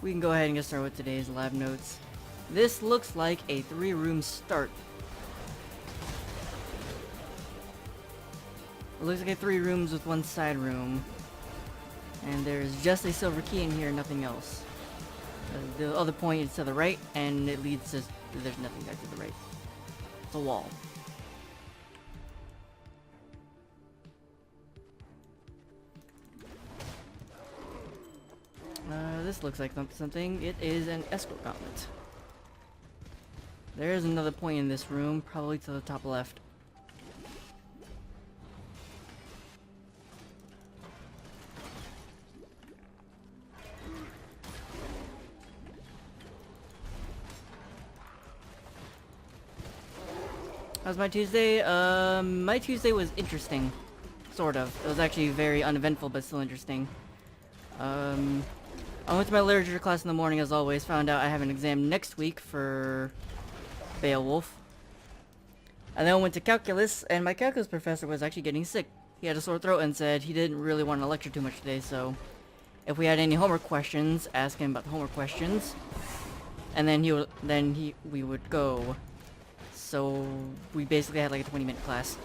we can go ahead and get started with today's lab notes. This looks like a 3-room start. It looks like a 3 rooms with 1 side room. And there's just a silver key in here, nothing else. The other point is to the right, and it leads to... there's nothing there to the right. It's a wall. This looks like something. It is an escort gauntlet. There is another point in this room, probably to the top left. How's my Tuesday? My Tuesday was interesting. Sort of. It was actually very uneventful, but still interesting. I went to my literature class in the morning as always, found out I have an exam next week for Beowulf. And then I went to calculus, and my calculus professor was actually getting sick. He had a sore throat and said he didn't really want to lecture too much today, so if we had any homework questions, ask him about the homework questions. And then we would go. So we basically had like a 20-minute class.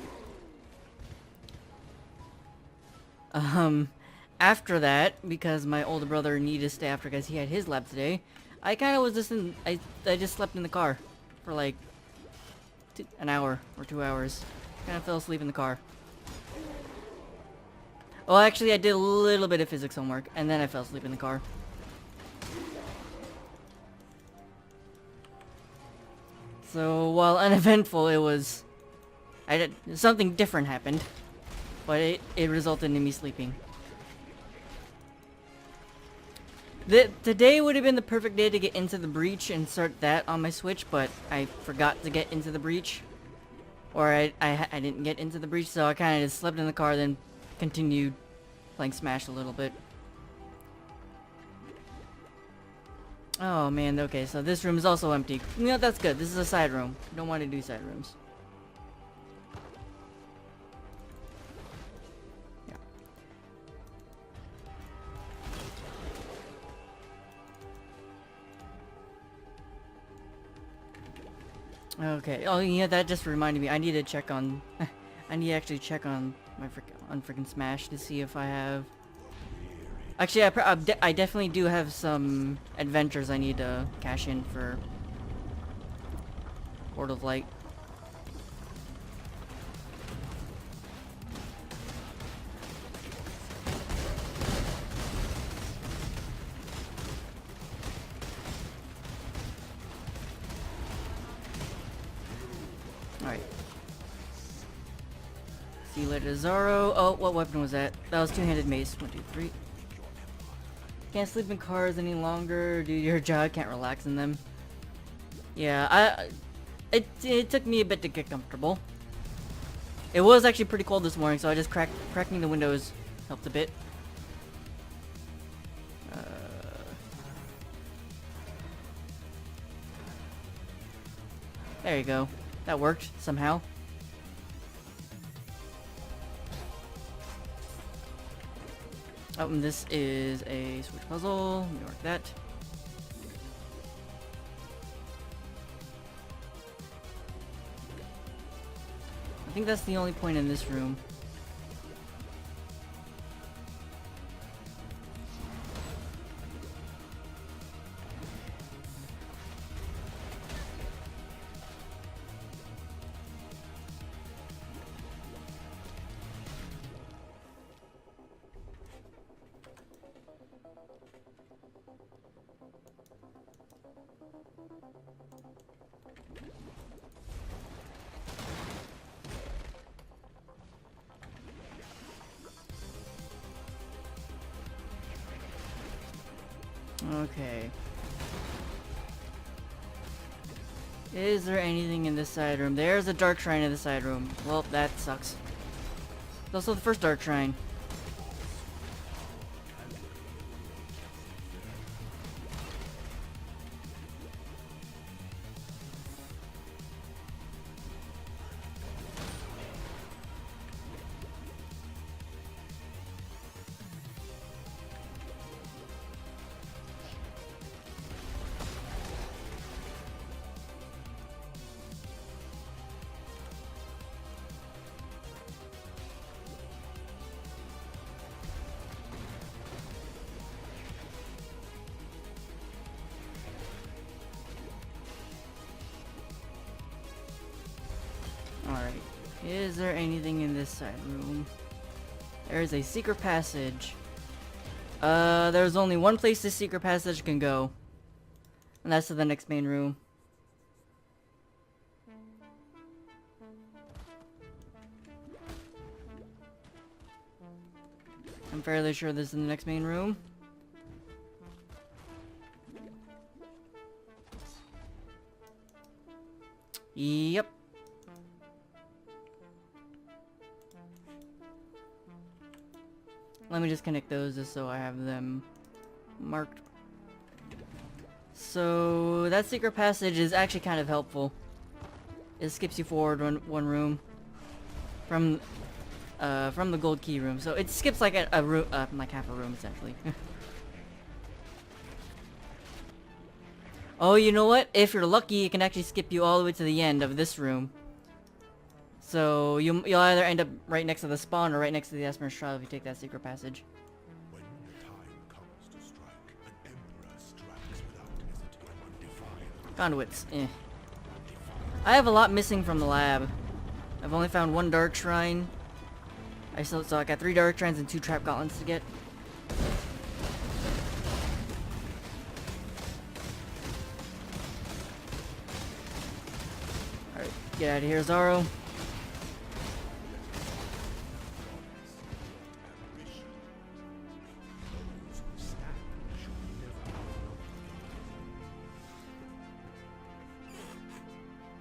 After that, because my older brother needed to stay after because he had his lab today, I kind of was just I just slept in the car for like an hour or 2 hours. Kind of fell asleep in the car. Well, actually, I did a little bit of physics homework, and then I fell asleep in the car. So, while uneventful, it was... something different happened, but it resulted in me sleeping. Today would have been the perfect day to get into the breach and start that on my Switch, but I forgot to get into the breach. Or I didn't get into the breach, so I kind of just slept in the car, then continued playing Smash a little bit. Oh man, okay, so this room is also empty. You know, that's good. This is a side room. You don't want to do side rooms. Okay. Oh yeah, that just reminded me. I need to check on. I need to actually check on my freaking Smash to see if I have. Actually, I definitely do have some adventures I need to cash in for World of Light. Alright. See you later, Zaro. Oh, what weapon was that? That was two-handed mace. 1, 2, 3. Can't sleep in cars any longer due to your job. Can't relax in them. Yeah, it took me a bit to get comfortable. It was actually pretty cold this morning, so I just cracking the windows helped a bit. There you go. That worked somehow. Oh, and this is a switch puzzle. Let me mark that. I think that's the only point in this room. Okay. Is there anything in this side room? There's a dark shrine in the side room. Well, that sucks. It's also the first dark shrine. Is there anything in this side room? There is a secret passage. There's only one place this secret passage can go. And that's to the next main room. I'm fairly sure this is the next main room. Yep. Let me just connect those just so I have them marked. So that secret passage is actually kind of helpful. It skips you forward one room from the gold key room. So it skips like a room, like half a room essentially. Oh, you know what? If you're lucky, it can actually skip you all the way to the end of this room. So you'll either end up right next to the spawn or right next to the Asper's Trial if you take that secret passage. When the time comes to strike, an emperor strikes without hesitating. Conduits. Eh. I have a lot missing from the lab. I've only found one dark shrine. So I got 3 dark shrines and 2 trap gauntlets to get. Alright, get out of here, Zaro.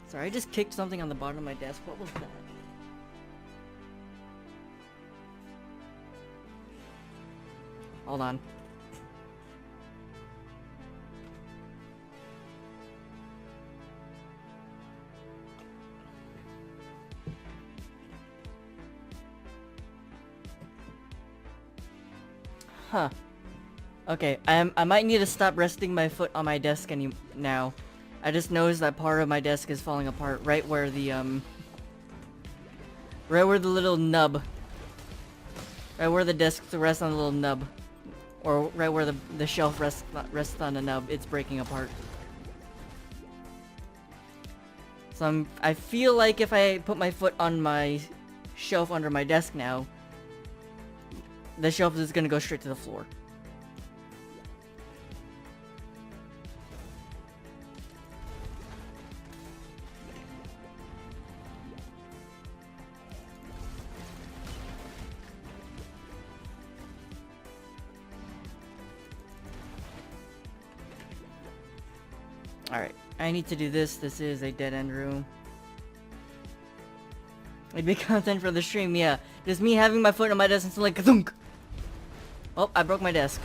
Sorry, I just kicked something on the bottom of my desk. What was that? Hold on. Huh. Okay, I might need to stop resting my foot on my desk now. I just noticed that part of my desk is falling apart right where the little nub, right where the desk rests on the little nub, or right where the shelf rests on the nub. It's breaking apart. So I feel like if I put my foot on my shelf under my desk now, the shelf is gonna go straight to the floor. Alright, I need to do this. This is a dead-end room. It'd be content for the stream, yeah. Just me having my foot on my desk and like thunk. Oh, I broke my desk.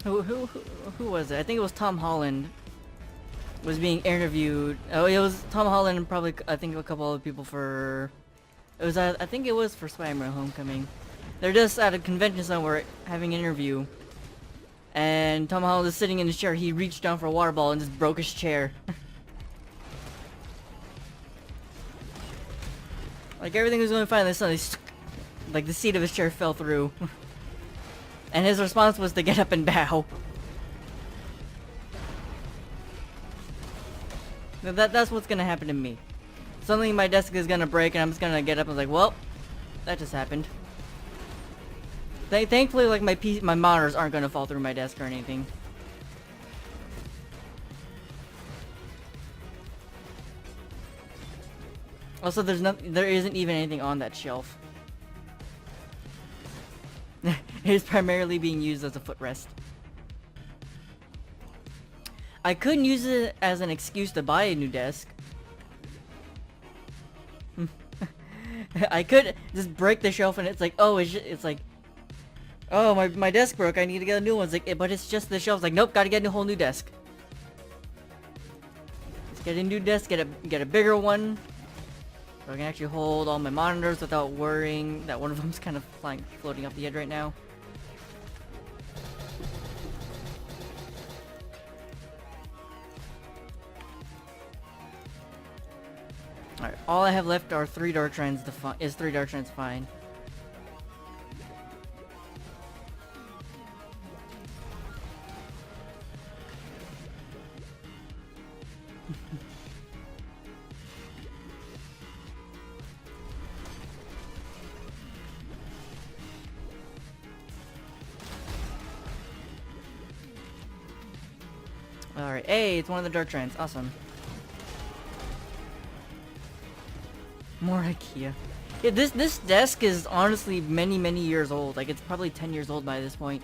Who was it? I think it was Tom Holland was being interviewed. Oh, it was Tom Holland and probably I think a couple other people for. It was I think it was for Spider-Man Homecoming. They're just at a convention somewhere having an interview, and Tom Holland is sitting in his chair. He reached down for a water ball and just broke his chair. Like everything was going fine. Then suddenly, like the seat of his chair fell through, and his response was to get up and bow. That's what's gonna happen to me. Suddenly my desk is gonna break and I'm just gonna get up and like, well, that just happened. Thankfully, like my monitors aren't gonna fall through my desk or anything. Also, there isn't even anything on that shelf. It is primarily being used as a footrest. I couldn't use it as an excuse to buy a new desk. I could just break the shelf and it's like, oh, it's like, oh, my desk broke, I need to get a new one. It's like, but it's just the shelf. It's like, nope, gotta get a whole new desk. Let's get a new desk, get a bigger one, so I can actually hold all my monitors without worrying that one of them's kind of floating off the edge right now. Alright, all I have left are 3 dark shrines to find. Alright, hey, it's one of the dark trends. Awesome. More IKEA. Yeah, this desk is honestly many years old. Like, it's probably 10 years old by this point.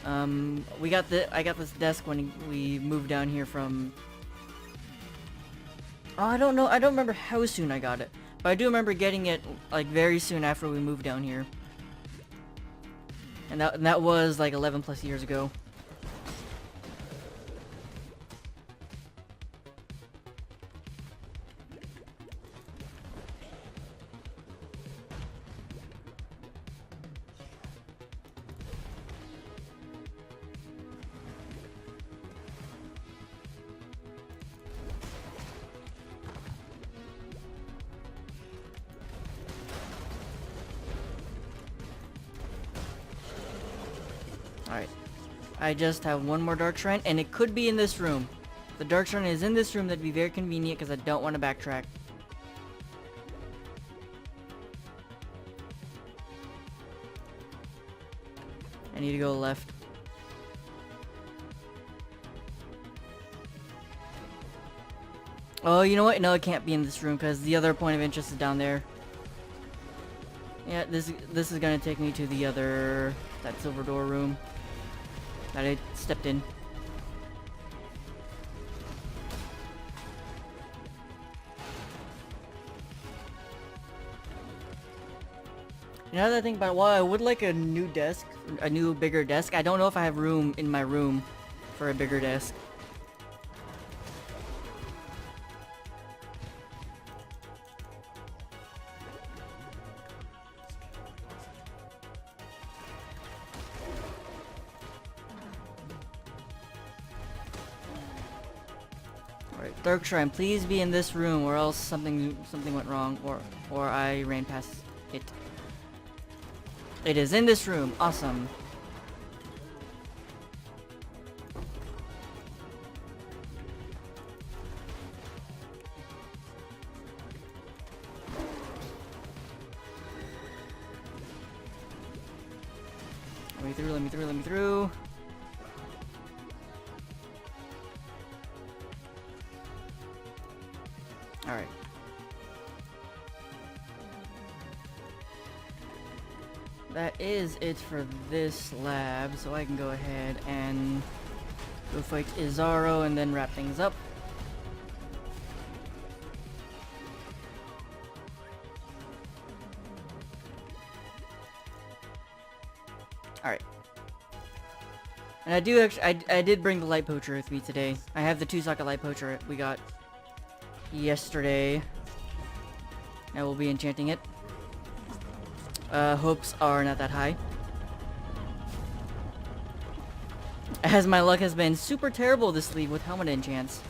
I got this desk when we moved down here from... Oh, I don't know. I don't remember how soon I got it. But I do remember getting it, like, very soon after we moved down here. And that was, like, 11 plus years ago. Alright. I just have one more dark shrine, and it could be in this room. If the dark shrine is in this room, that'd be very convenient, because I don't want to backtrack. I need to go left. Oh, you know what? No, it can't be in this room, because the other point of interest is down there. Yeah, this is gonna take me to the other... that silver door room that I stepped in. Now that I think about it, while I would like a new desk, a new bigger desk, I don't know if I have room in my room for a bigger desk. Alright, Dark Shrine, please be in this room, or else something went wrong, or I ran past it. It is in this room. Awesome. Let me through, let me through, let me through. Alright. That is it for this lab, so I can go ahead and go fight Izaro and then wrap things up. Alright. And I do actually, I did bring the light poacher with me today. I have the 2-socket light poacher we got yesterday. I will be enchanting it. Hopes are not that high, as my luck has been super terrible this league with helmet enchants.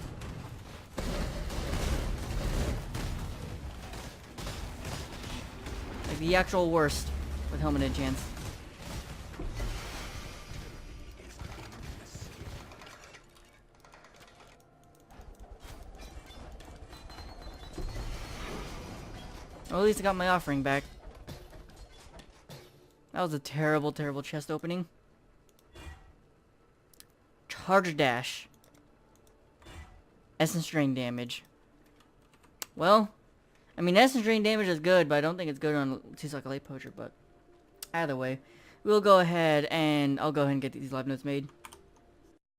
Like the actual worst with helmet enchants. Well, at least I got my offering back. That was a terrible chest opening. Charge dash. Essence drain damage. Well, I mean, essence drain damage is good, but I don't think it's good on 2-socket light poacher, but either way. We'll go ahead and I'll go ahead and get these lab notes made.